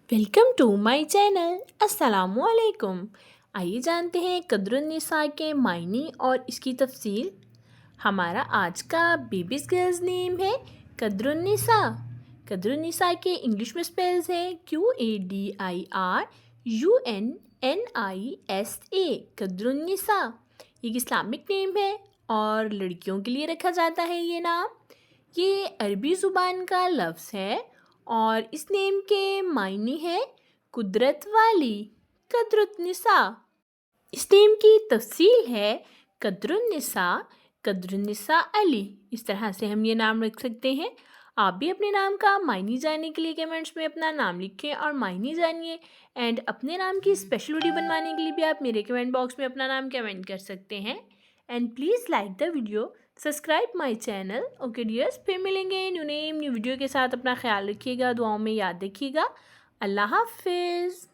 Welcome to my channel. अस्सलामुअलैकुम। आइए जानते हैं कद्रुन्निसा के मायने और इसकी तफसील। हमारा आज का बेबीज गर्ल्स नेम है कद्रुन्निसा। कद्रुन्निसा के इंग्लिश में स्पेल्स है QADIRUNNISA। कद्रुन्निसा एक इस्लामिक नेम है और लड़कियों के लिए रखा जाता है ये नाम। ये अरबी ज़ुबान का लफ्ज़ है और इस नेम के मायने है कुदरत वाली। कद्रुन्निसा इस नेम की तफसील है कद्रुन्निसा अली। इस तरह से हम ये नाम रख सकते हैं। आप भी अपने नाम का मायने जानने के लिए कमेंट्स में अपना नाम लिखें और मायने जानिए। एंड अपने नाम की स्पेशल वीडियो बनवाने के लिए भी आप मेरे कमेंट बॉक्स में अपना नाम कमेंट कर सकते हैं। And please like the video, subscribe my channel. Okay dears, फिर मिलेंगे न्यू नेम न्यू वीडियो के साथ। अपना ख्याल रखिएगा, दुआओं में याद रखिएगा। अल्लाह हाफिज़।